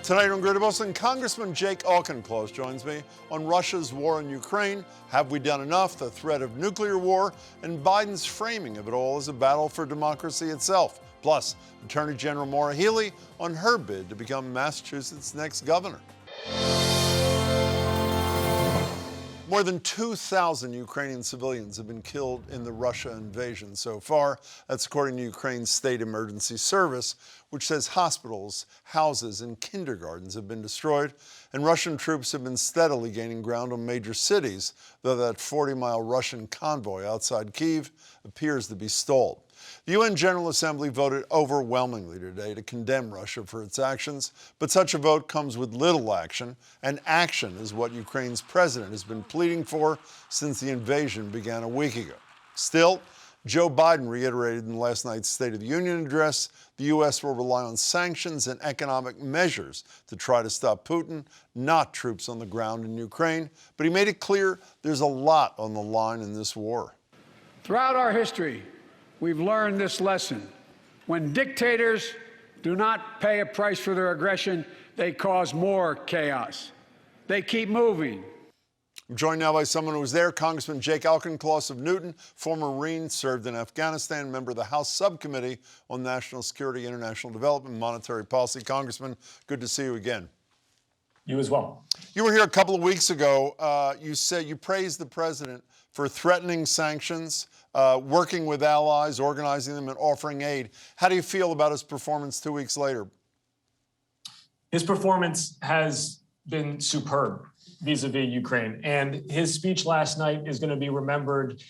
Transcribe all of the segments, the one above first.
Tonight on Greater Boston, Congressman Jake Auchincloss joins me on Russia's war in Ukraine. Have we done enough? The threat of nuclear war and Biden's framing of it all as a battle for democracy itself. Plus, Attorney General Maura Healey on her bid to become Massachusetts' next governor. More than 2,000 Ukrainian civilians have been killed in the Russia invasion so far. That's according to Ukraine's State Emergency Service, which says hospitals, houses, and kindergartens have been destroyed, and Russian troops have been steadily gaining ground on major cities, though that 40-mile Russian convoy outside Kyiv appears to be stalled. The UN General Assembly voted overwhelmingly today to condemn Russia for its actions, but such a vote comes with little action, and action is what Ukraine's president has been pleading for since the invasion began a week ago. Still, Joe Biden reiterated in last night's State of the Union address the U.S. will rely on sanctions and economic measures to try to stop Putin, not troops on the ground in Ukraine. But he made it clear there's a lot on the line in this war. Throughout our history, we've learned this lesson. When dictators do not pay a price for their aggression, they cause more chaos. They keep moving. I'm joined now by someone who was there, Congressman Jake Auchincloss of Newton, former Marine, served in Afghanistan, member of the House Subcommittee on National Security, International Development, and Monetary Policy. Congressman, good to see you again. You as well. You were here a couple of weeks ago. You said you praised the president for threatening sanctions, working with allies, organizing them, and offering aid. How do you feel about his performance 2 weeks later? His performance has been superb vis-a-vis Ukraine. And his speech last night is going to be remembered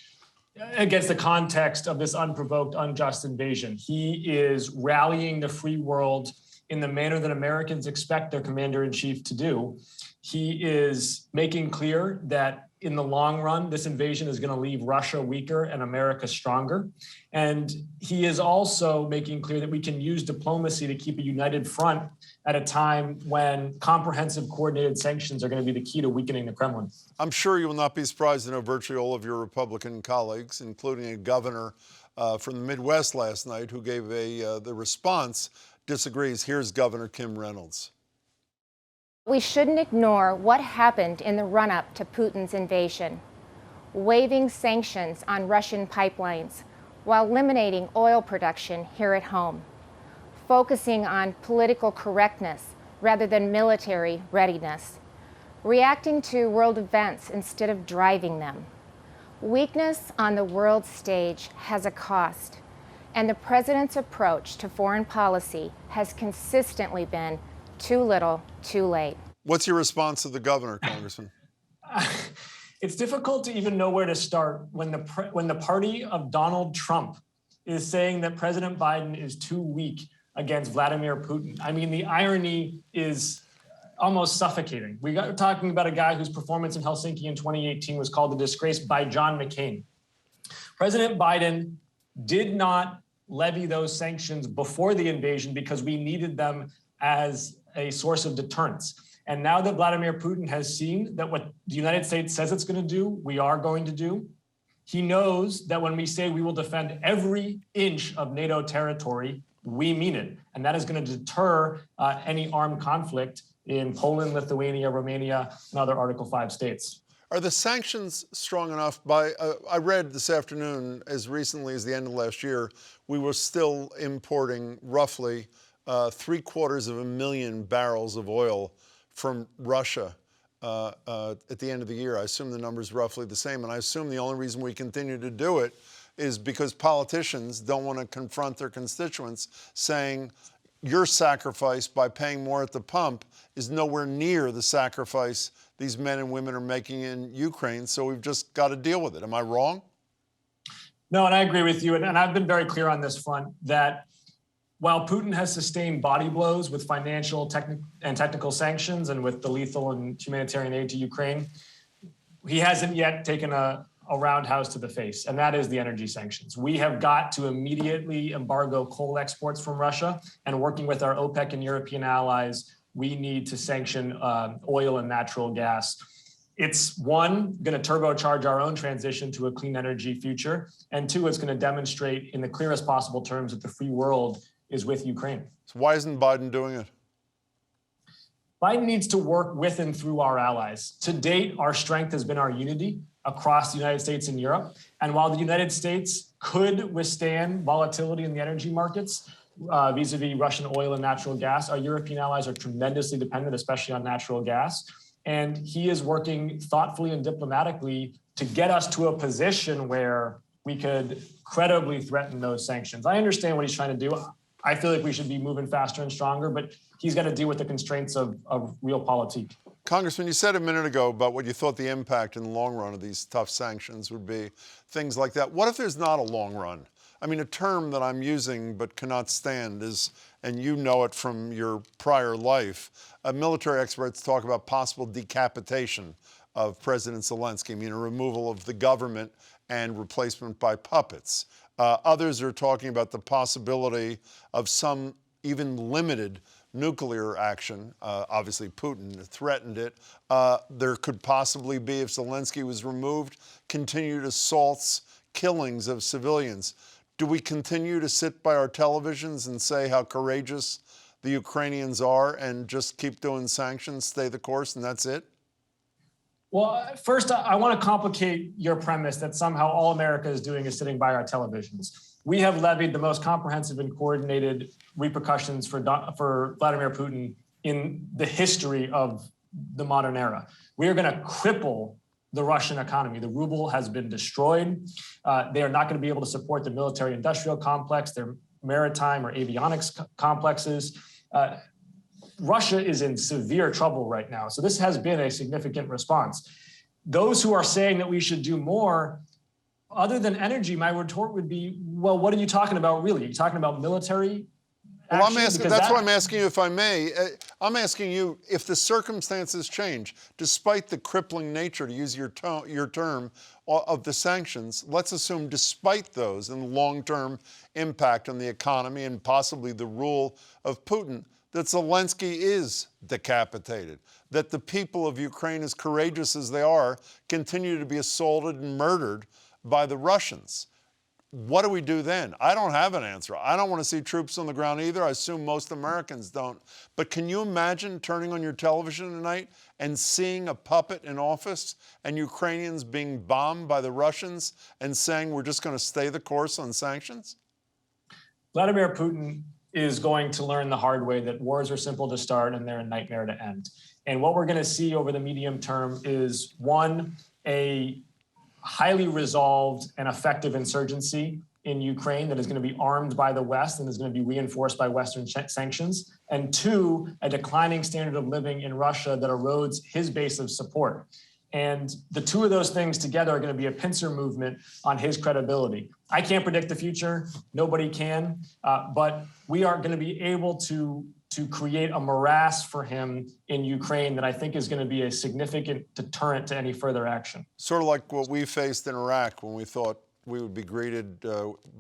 against the context of this unprovoked, unjust invasion. He is rallying the free world in the manner that Americans expect their commander-in-chief to do. He is making clear that in the long run, this invasion is going to leave Russia weaker and America stronger. And he is also making clear that we can use diplomacy to keep a united front at a time when comprehensive coordinated sanctions are going to be the key to weakening the Kremlin. I'm sure you will not be surprised to know virtually all of your Republican colleagues, including a governor from the Midwest last night who gave the response, disagrees. Here's Governor Kim Reynolds. We shouldn't ignore what happened in the run-up to Putin's invasion, waiving sanctions on Russian pipelines while eliminating oil production here at home, focusing on political correctness rather than military readiness, reacting to world events instead of driving them. Weakness on the world stage has a cost, and the president's approach to foreign policy has consistently been too little, too late. What's your response to the governor, Congressman? It's difficult to even know where to start when the party of Donald Trump is saying that President Biden is too weak against Vladimir Putin. I mean, the irony is almost suffocating. We're talking about a guy whose performance in Helsinki in 2018 was called a disgrace by John McCain. President Biden did not levy those sanctions before the invasion because we needed them as a source of deterrence. And now that Vladimir Putin has seen that what the United States says it's going to do, we are going to do, he knows that when we say we will defend every inch of NATO territory, we mean it. And that is going to deter any armed conflict in Poland, Lithuania, Romania, and other Article 5 states. Are the sanctions strong enough? I read this afternoon, as recently as the end of last year, we were still importing roughly 750,000 barrels of oil from Russia at the end of the year. I assume the number's roughly the same, and I assume the only reason we continue to do it is because politicians don't want to confront their constituents saying your sacrifice by paying more at the pump is nowhere near the sacrifice these men and women are making in Ukraine, so we've just got to deal with it. Am I wrong? No, and I agree with you, and I've been very clear on this front that while Putin has sustained body blows with financial and technical sanctions and with the lethal and humanitarian aid to Ukraine, he hasn't yet taken a roundhouse to the face, and that is the energy sanctions. We have got to immediately embargo coal exports from Russia, and working with our OPEC and European allies, we need to sanction oil and natural gas. It's one, going to turbocharge our own transition to a clean energy future, and two, it's going to demonstrate in the clearest possible terms that the free world is with Ukraine. So why isn't Biden doing it? Biden needs to work with and through our allies. To date, our strength has been our unity across the United States and Europe. And while the United States could withstand volatility in the energy markets, vis-a-vis Russian oil and natural gas, our European allies are tremendously dependent, especially on natural gas. And he is working thoughtfully and diplomatically to get us to a position where we could credibly threaten those sanctions. I understand what he's trying to do. I feel like we should be moving faster and stronger, but he's got to deal with the constraints of realpolitik. Congressman, you said a minute ago about what you thought the impact in the long run of these tough sanctions would be, things like that. What if there's not a long run? I mean, a term that I'm using but cannot stand is, and you know it from your prior life, military experts talk about possible decapitation of President Zelensky, I mean, a removal of the government and replacement by puppets. Others are talking about the possibility of some even limited nuclear action. Obviously, Putin threatened it. There could possibly be, if Zelensky was removed, continued assaults, killings of civilians. Do we continue to sit by our televisions and say how courageous the Ukrainians are and just keep doing sanctions, stay the course, and that's it? Well, first, I want to complicate your premise that somehow all America is doing is sitting by our televisions. We have levied the most comprehensive and coordinated repercussions for Vladimir Putin in the history of the modern era. We are going to cripple the Russian economy. The ruble has been destroyed. They are not going to be able to support their military-industrial complex, their maritime or avionics complexes. Russia is in severe trouble right now. So this has been a significant response. Those who are saying that we should do more, other than energy, my retort would be, well, what are you talking about really? Are you talking about military well, action? that's what I'm asking you, if I may. I'm asking you if the circumstances change, despite the crippling nature, to use your term, of the sanctions, let's assume despite those and the long-term impact on the economy and possibly the rule of Putin, that Zelensky is decapitated, that the people of Ukraine, as courageous as they are, continue to be assaulted and murdered by the Russians. What do we do then? I don't have an answer. I don't want to see troops on the ground either. I assume most Americans don't. But can you imagine turning on your television tonight and seeing a puppet in office and Ukrainians being bombed by the Russians and saying we're just going to stay the course on sanctions? Vladimir Putin is going to learn the hard way that wars are simple to start and they're a nightmare to end. And what we're going to see over the medium term is, one, a highly resolved and effective insurgency in Ukraine that is going to be armed by the West and is going to be reinforced by Western sanctions. And two, a declining standard of living in Russia that erodes his base of support. And the two of those things together are going to be a pincer movement on his credibility. I can't predict the future. Nobody can. But we are going to be able to create a morass for him in Ukraine that I think is going to be a significant deterrent to any further action. Sort of like what we faced in Iraq when we thought we would be greeted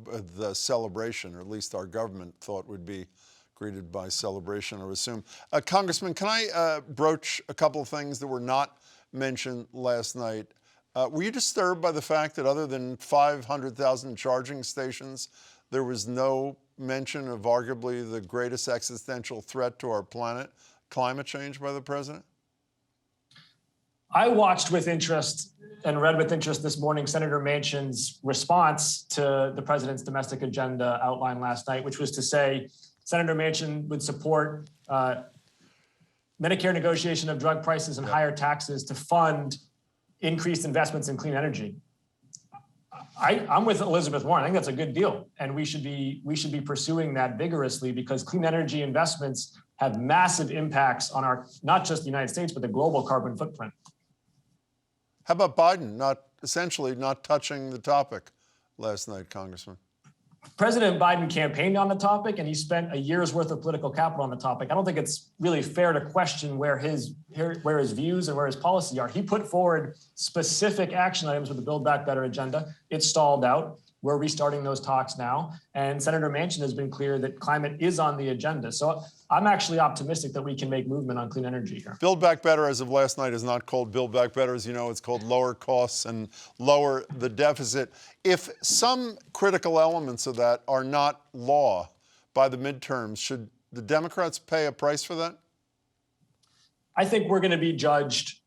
with the celebration, or at least our government thought would be greeted by celebration, I would assume. Congressman, can I broach a couple of things that were not mentioned last night? Were you disturbed by the fact that other than 500,000 charging stations, there was no mention of arguably the greatest existential threat to our planet, climate change, by the president? I watched with interest and read with interest this morning Senator Manchin's response to the president's domestic agenda outlined last night, which was to say Senator Manchin would support Medicare negotiation of drug prices and higher taxes to fund increased investments in clean energy. I'm with Elizabeth Warren. I think that's a good deal, and we should be pursuing that vigorously because clean energy investments have massive impacts on our, not just the United States, but the global carbon footprint. How about Biden essentially not touching the topic last night, Congressman? President Biden campaigned on the topic, and he spent a year's worth of political capital on the topic. I don't think it's really fair to question where his views and where his policy are. He put forward specific action items with the Build Back Better agenda. It stalled out. We're restarting those talks now. And Senator Manchin has been clear that climate is on the agenda. So I'm actually optimistic that we can make movement on clean energy here. Build Back Better, as of last night, is not called Build Back Better. As you know, it's called lower costs and lower the deficit. If some critical elements of that are not law by the midterms, should the Democrats pay a price for that? I think we're going to be judged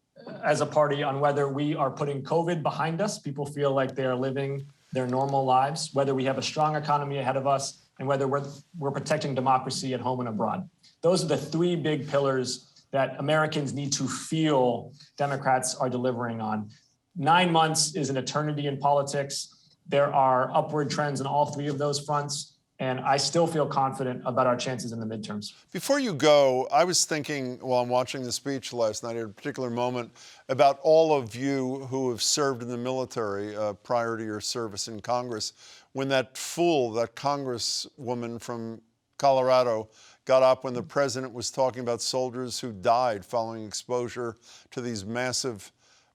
as a party on whether we are putting COVID behind us. People feel like they are living their normal lives, whether we have a strong economy ahead of us, and whether we're protecting democracy at home and abroad. Those are the three big pillars that Americans need to feel Democrats are delivering on. 9 months is an eternity in politics. There are upward trends in all three of those fronts. And I still feel confident about our chances in the midterms. Before you go, I was thinking while I'm watching the speech last night at a particular moment about all of you who have served in the military prior to your service in Congress. When that fool, that congresswoman from Colorado, got up when the president was talking about soldiers who died following exposure to these massive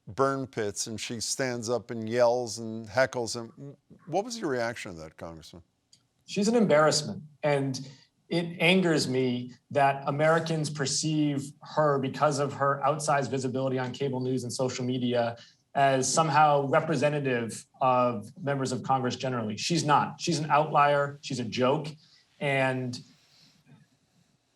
burn pits, and she stands up and yells and heckles him. What was your reaction to that, Congressman? She's an embarrassment. And it angers me that Americans perceive her, because of her outsized visibility on cable news and social media, as somehow representative of members of Congress generally. She's not. She's an outlier. She's a joke. And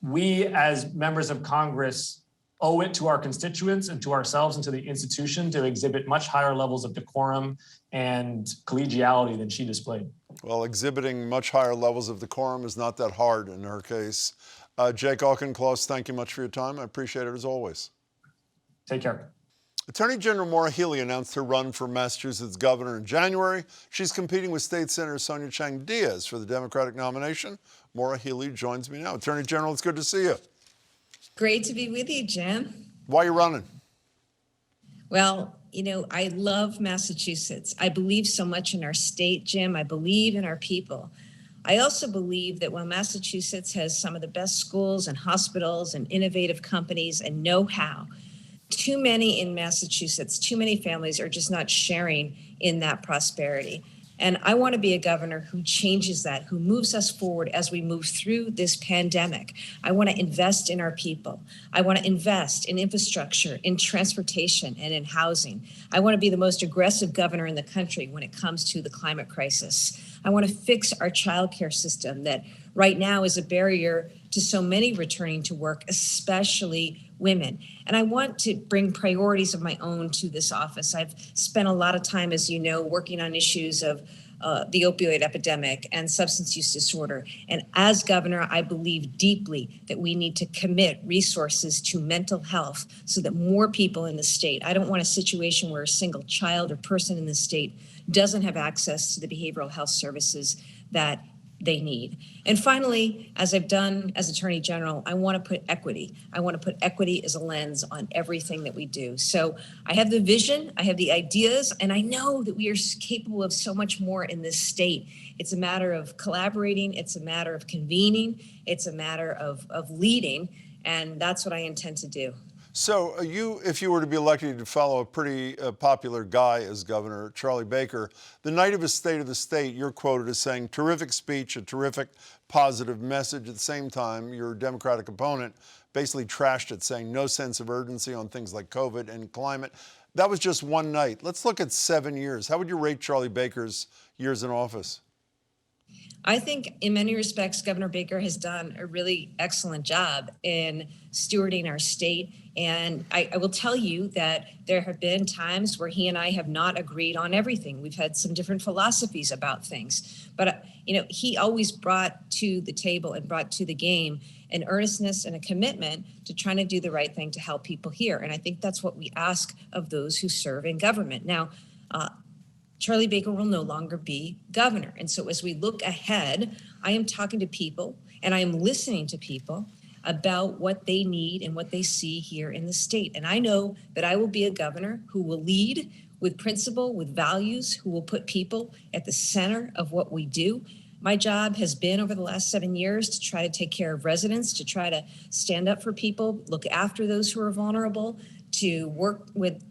we, as members of Congress, owe it to our constituents and to ourselves and to the institution to exhibit much higher levels of decorum and collegiality than she displayed. Well, exhibiting much higher levels of decorum is not that hard in her case. Jake Auchincloss, thank you much for your time. I appreciate it as always. Take care. Attorney General Maura Healey announced her run for Massachusetts governor in January. She's competing with State Senator Sonia Chang-Díaz for the Democratic nomination. Maura Healey joins me now. Attorney General, it's good to see you. Great to be with you, Jim. Why are you running? Well, you know, I love Massachusetts. I believe so much in our state, Jim. I believe in our people. I also believe that while Massachusetts has some of the best schools and hospitals and innovative companies and know-how, too many in Massachusetts, too many families are just not sharing in that prosperity. And I want to be a governor who changes that, who moves us forward as we move through this pandemic. I want to invest in our people. I want to invest in infrastructure, in transportation, and in housing. I want to be the most aggressive governor in the country when it comes to the climate crisis. I want to fix our childcare system that right now is a barrier to so many returning to work, especially women. And I want to bring priorities of my own to this office. I've spent a lot of time, as you know, working on issues of the opioid epidemic and substance use disorder. And as governor, I believe deeply that we need to commit resources to mental health so that more people in the state, I don't want a situation where a single child or person in the state doesn't have access to the behavioral health services that they need. And finally, as I've done as Attorney General, I want to put equity. I want to put equity as a lens on everything that we do. So I have the vision, I have the ideas, and I know that we are capable of so much more in this state. It's a matter of collaborating, it's a matter of convening, it's a matter of leading, and that's what I intend to do. So if you were to be elected to follow a pretty popular guy as governor, Charlie Baker, the night of his State of the State, you're quoted as saying, terrific speech, a terrific positive message. At the same time, your Democratic opponent basically trashed it, saying no sense of urgency on things like COVID and climate. That was just one night. Let's look at 7 years. How would you rate Charlie Baker's years in office? I think in many respects, Governor Baker has done a really excellent job in stewarding our state. And I will tell you that there have been times where he and I have not agreed on everything. We've had some different philosophies about things. But, he always brought to the table and brought to the game an earnestness and a commitment to trying to do the right thing to help people here. And I think that's what we ask of those who serve in government. Now, Charlie Baker will no longer be governor. And so as we look ahead, I am talking to people and I am listening to people about what they need and what they see here in the state. And I know that I will be a governor who will lead with principle, with values, who will put people at the center of what we do. My job has been over the last 7 years to try to take care of residents, to try to stand up for people, look after those who are vulnerable, to work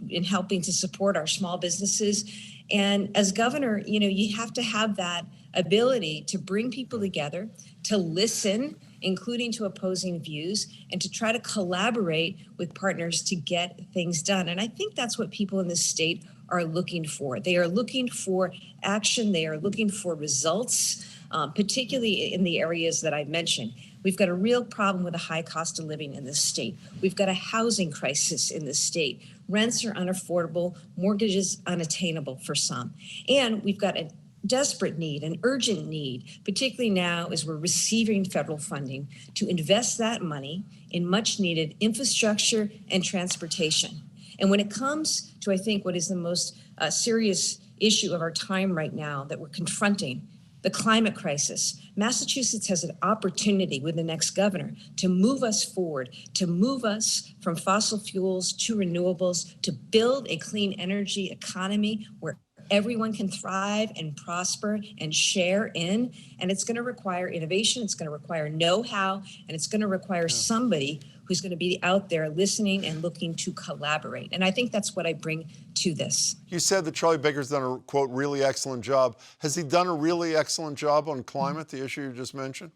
in helping to support our small businesses. And as governor, you have to have that ability to bring people together, to listen, including to opposing views, and to try to collaborate with partners to get things done. And I think that's what people in this state are looking for. They are looking for action. They are looking for results, particularly in the areas that I mentioned. We've got a real problem with a high cost of living in this state. We've got a housing crisis in this state. Rents are unaffordable, mortgages unattainable for some. And we've got a desperate need, an urgent need, particularly now as we're receiving federal funding, to invest that money in much needed infrastructure and transportation. And when it comes to, I think, what is the most serious issue of our time right now that we're confronting, the climate crisis, Massachusetts has an opportunity with the next governor to move us forward, to move us from fossil fuels to renewables, to build a clean energy economy where everyone can thrive and prosper and share in. And it's going to require innovation. It's going to require know-how, and it's going to require somebody who's going to be out there listening and looking to collaborate. And I think that's what I bring to this. You said that Charlie Baker's done a, quote, really excellent job. Has he done a really excellent job on climate, the issue you just mentioned?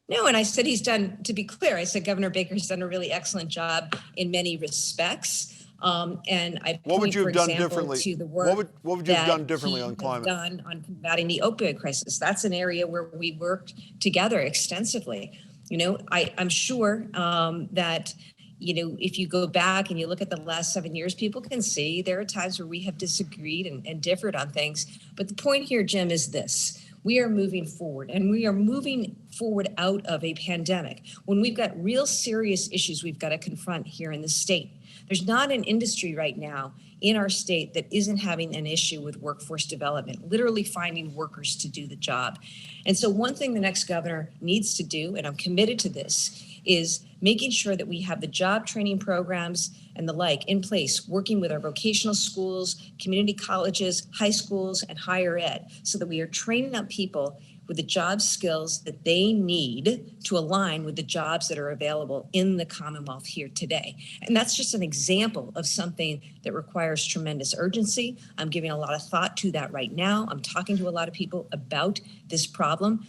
No, and I said he's done, to be clear, I said Governor Baker's done a really excellent job in many respects. And I what would point, you for have done example, differently? to the work What would you have that done differently he on has climate? done on combating the opioid crisis. That's an area where we worked together extensively. You know, I'm sure that, you know, if you go back and you look at the last 7 years, people can see there are times where we have disagreed and differed on things. But the point here, Jim, is this. We are moving forward, and we are moving forward out of a pandemic when we've got real serious issues we've got to confront here in the state. There's not an industry right now in our state that isn't having an issue with workforce development, literally finding workers to do the job. And so one thing the next governor needs to do, and I'm committed to this, is making sure that we have the job training programs and the like in place, working with our vocational schools, community colleges, high schools, and higher ed, so that we are training up people with the job skills that they need to align with the jobs that are available in the Commonwealth here today. And that's just an example of something that requires tremendous urgency. I'm giving a lot of thought to that right now. I'm talking to a lot of people about this problem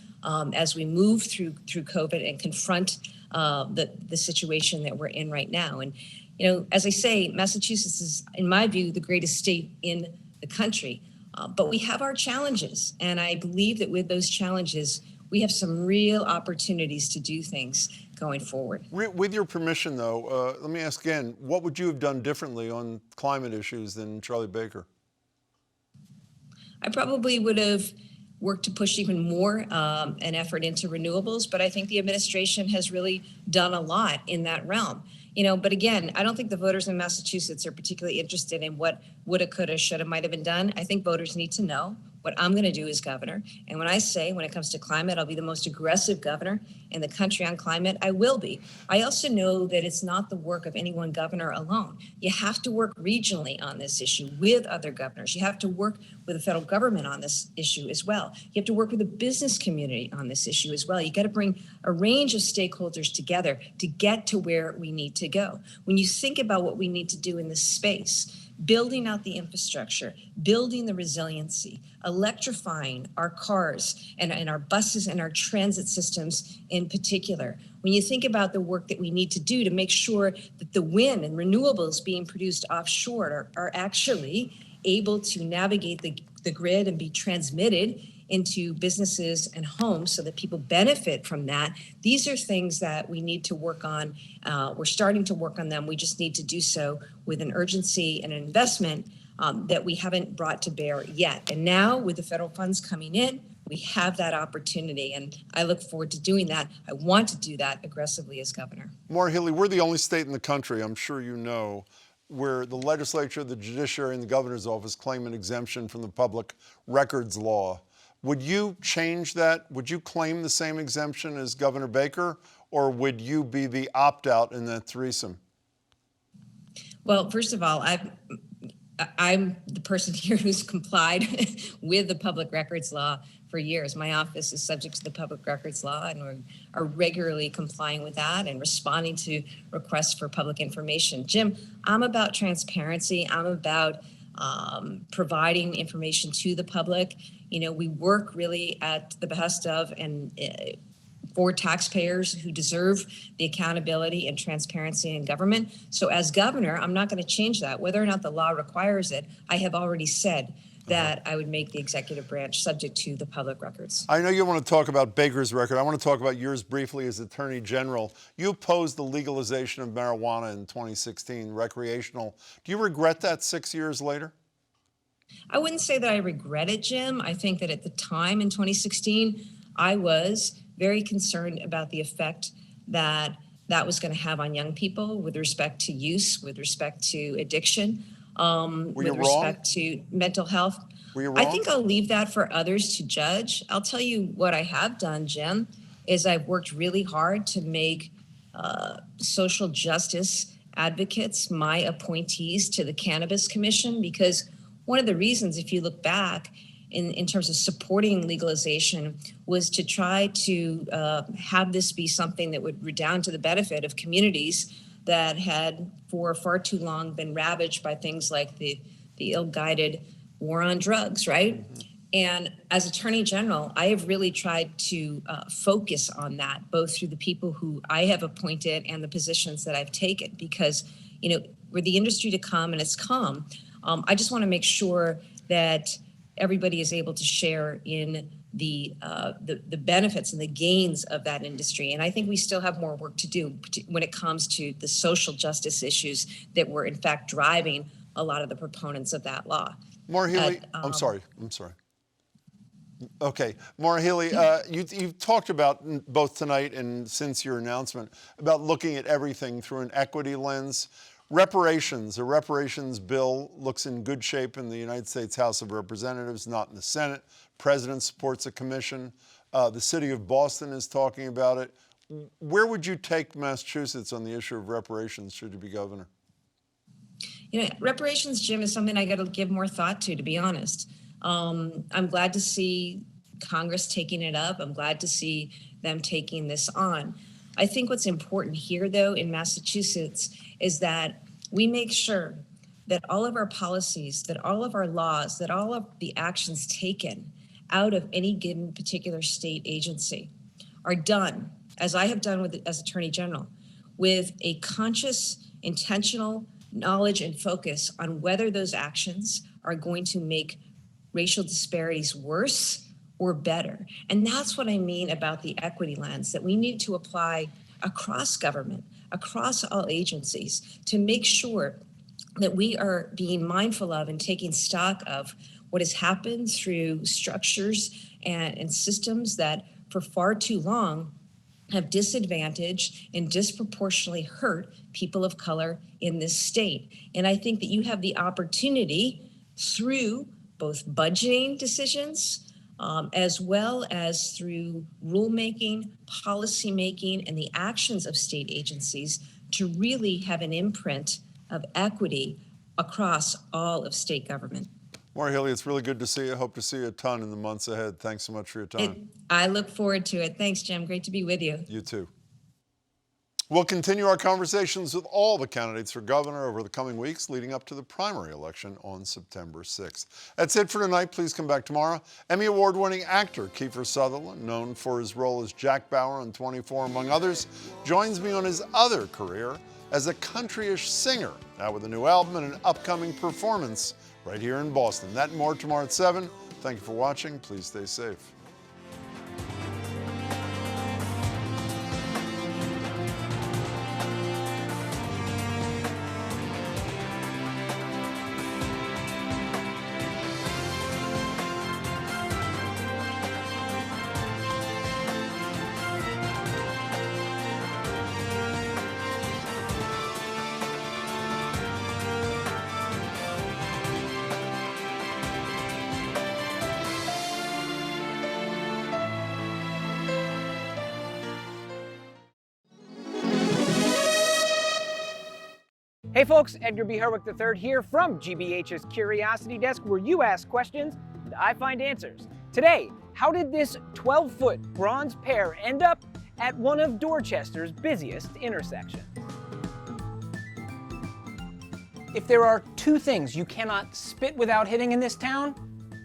as we move through COVID and confront the situation that we're in right now. And, you know, as I say, Massachusetts is, in my view, the greatest state in the country. But we have our challenges. And I believe that with those challenges, we have some real opportunities to do things going forward. With your permission, though, let me ask again, what would you have done differently on climate issues than Charlie Baker? I probably would have worked to push even more an effort into renewables, but I think the administration has really done a lot in that realm. You know, but again, I don't think the voters in Massachusetts are particularly interested in what woulda, coulda, shoulda, might have been done. I think voters need to know what I'm going to do as governor. And when I say, when it comes to climate, I'll be the most aggressive governor in the country on climate, I will be. I also know that it's not the work of any one governor alone. You have to work regionally on this issue with other governors. You have to work with the federal government on this issue as well. You have to work with the business community on this issue as well. You got to bring a range of stakeholders together to get to where we need to go. When you think about what we need to do in this space, building out the infrastructure, building the resiliency, electrifying our cars and our buses and our transit systems in particular. When you think about the work that we need to do to make sure that the wind and renewables being produced offshore are actually able to navigate the grid and be transmitted into businesses and homes so that people benefit from that. These are things that we need to work on. We're starting to work on them. We just need to do so with an urgency and an investment that we haven't brought to bear yet. And now with the federal funds coming in, we have that opportunity, and I look forward to doing that. I want to do that aggressively as governor. Maura Healey, we're the only state in the country, I'm sure you know, where the legislature, the judiciary, and the governor's office claim an exemption from the public records law. Would you change that? Would you claim the same exemption as Governor Baker, or would you be the opt-out in that threesome? Well, first of all, I'm the person here who's complied with the public records law for years. My office is subject to the public records law, and we are regularly complying with that and responding to requests for public information. Jim, I'm about transparency. I'm about providing information to the public. You know, we work really at the behest of and for taxpayers who deserve the accountability and transparency in government. So as governor, I'm not going to change that. Whether or not the law requires it, I have already said that I would make the executive branch subject to the public records. I know you want to talk about Baker's record. I want to talk about yours briefly as Attorney General. You opposed the legalization of marijuana in 2016, recreational. Do you regret that 6 years later? I wouldn't say that I regret it, Jim. I think that at the time in 2016, I was very concerned about the effect that that was going to have on young people with respect to use, with respect to addiction, with respect to mental health. Were you wrong? I think I'll leave that for others to judge. I'll tell you what I have done, Jim, is I've worked really hard to make social justice advocates my appointees to the Cannabis Commission, because one of the reasons, if you look back in terms of supporting legalization, was to try to have this be something that would redound to the benefit of communities that had for far too long been ravaged by things like the ill-guided war on drugs, right? Mm-hmm. And as Attorney General, I have really tried to focus on that, both through the people who I have appointed and the positions that I've taken, because, you know, for the industry to come, and it's come, I just want to make sure that everybody is able to share in the benefits and the gains of that industry. And I think we still have more work to do when it comes to the social justice issues that were in fact driving a lot of the proponents of that law. Maura Healey, I'm sorry. Okay, Maura Healey, you've talked about both tonight and since your announcement about looking at everything through an equity lens. Reparations, a reparations bill looks in good shape in the United States House of Representatives, not in the Senate. President supports a commission. The city of Boston is talking about it. Where would you take Massachusetts on the issue of reparations should you be governor? You know, reparations, Jim, is something I got to give more thought to be honest. I'm glad to see Congress taking it up. I'm glad to see them taking this on. I think what's important here, though, in Massachusetts is that we make sure that all of our policies, that all of our laws, that all of the actions taken out of any given particular state agency are done, as I have done as Attorney General, with a conscious, intentional knowledge and focus on whether those actions are going to make racial disparities worse or better. And that's what I mean about the equity lens that we need to apply across government, across all agencies, to make sure that we are being mindful of and taking stock of what has happened through structures and systems that for far too long have disadvantaged and disproportionately hurt people of color in this state. And I think that you have the opportunity through both budgeting decisions, as well as through rulemaking, policymaking, and the actions of state agencies to really have an imprint of equity across all of state government. Maura Healey, it's really good to see you. I hope to see you a ton in the months ahead. Thanks so much for your time. I look forward to it. Thanks, Jim. Great to be with you. You too. We'll continue our conversations with all the candidates for governor over the coming weeks leading up to the primary election on September 6th. That's it for tonight. Please come back tomorrow. Emmy Award-winning actor Kiefer Sutherland, known for his role as Jack Bauer on 24, among others, joins me on his other career as a countryish singer, now with a new album and an upcoming performance right here in Boston. That and more tomorrow at 7. Thank you for watching. Please stay safe. Hey folks, Edgar B. Herwick III here from GBH's Curiosity Desk, where you ask questions and I find answers. Today, how did this 12-foot bronze pair end up at one of Dorchester's busiest intersections? If there are two things you cannot spit without hitting in this town,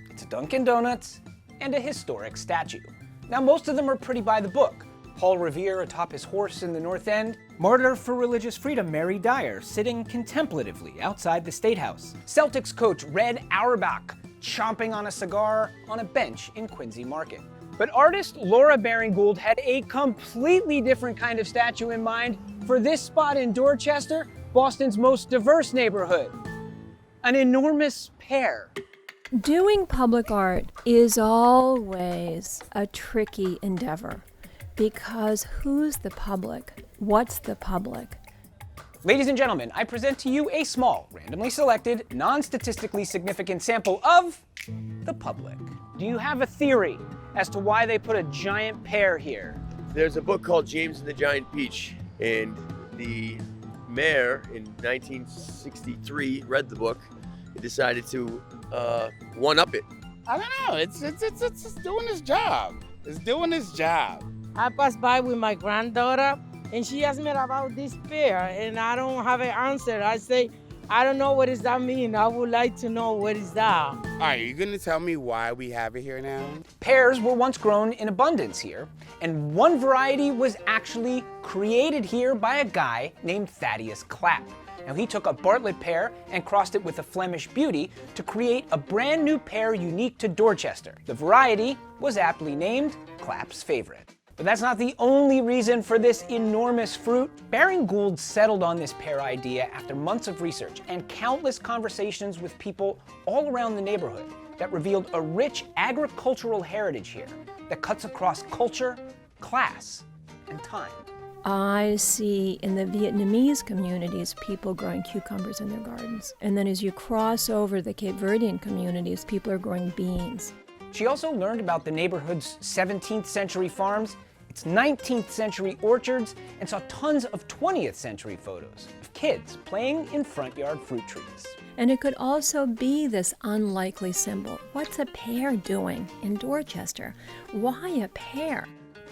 it's a Dunkin' Donuts and a historic statue. Now, most of them are pretty by the book. Paul Revere atop his horse in the North End, martyr for religious freedom Mary Dyer sitting contemplatively outside the State House, Celtics coach Red Auerbach chomping on a cigar on a bench in Quincy Market. But artist Laura Baring-Gould had a completely different kind of statue in mind for this spot in Dorchester, Boston's most diverse neighborhood. An enormous pear. Doing public art is always a tricky endeavor because who's the public? What's the public? Ladies and gentlemen, I present to you a small, randomly selected, non-statistically significant sample of the public. Do you have a theory as to why they put a giant pear here? There's a book called James and the Giant Peach, and the mayor in 1963 read the book and decided to one-up it. I don't know. It's doing its job. It's doing its job. I passed by with my granddaughter, and she asked me about this pear, and I don't have an answer. I say, I don't know what does that mean. I would like to know what is that. All right, you gonna tell me why we have it here now? Pears were once grown in abundance here, and one variety was actually created here by a guy named Thaddeus Clapp. Now, he took a Bartlett pear and crossed it with a Flemish beauty to create a brand new pear unique to Dorchester. The variety was aptly named Clapp's favorite. But that's not the only reason for this enormous fruit. Baring-Gould settled on this pear idea after months of research and countless conversations with people all around the neighborhood that revealed a rich agricultural heritage here that cuts across culture, class, and time. I see in the Vietnamese communities people growing cucumbers in their gardens. And then as you cross over the Cape Verdean communities, people are growing beans. She also learned about the neighborhood's 17th century farms, its 19th century orchards, and saw tons of 20th century photos of kids playing in front yard fruit trees. And it could also be this unlikely symbol. What's a pear doing in Dorchester? Why a pear?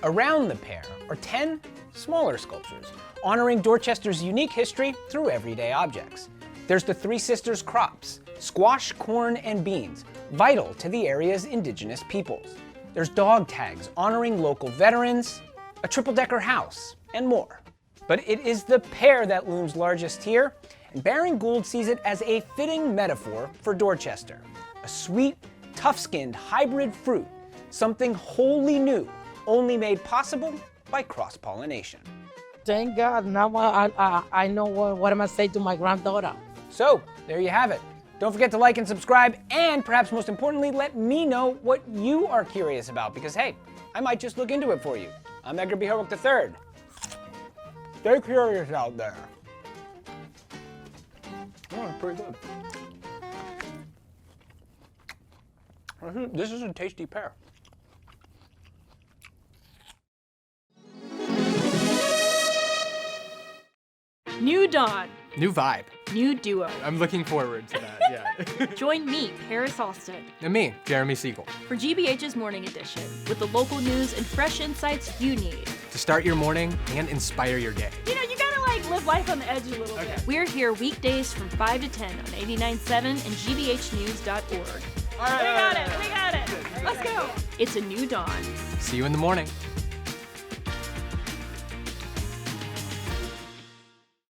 Around the pear are 10 smaller sculptures, honoring Dorchester's unique history through everyday objects. There's the Three Sisters crops, squash, corn, and beans, vital to the area's indigenous peoples. There's dog tags honoring local veterans, a triple-decker house, and more. But it is the pear that looms largest here, and Baring-Gould sees it as a fitting metaphor for Dorchester. A sweet, tough-skinned hybrid fruit, something wholly new, only made possible by cross-pollination. Thank God, now I know what I'm gonna say to my granddaughter. So, there you have it. Don't forget to like and subscribe, and perhaps most importantly, let me know what you are curious about, because hey, I might just look into it for you. I'm Edgar B. Herwick III. Stay curious out there. Oh, pretty good. This is a tasty pear. New dawn. New vibe. New duo. I'm looking forward to that, yeah. Join me, Paris Alston. And me, Jeremy Siegel. For GBH's Morning Edition, with the local news and fresh insights you need. To start your morning and inspire your day. You know, you gotta live life on the edge a little bit. We're here weekdays from 5 to 10 on 89.7 and gbhnews.org. All right, We got it. Let's go. It's a new dawn. See you in the morning.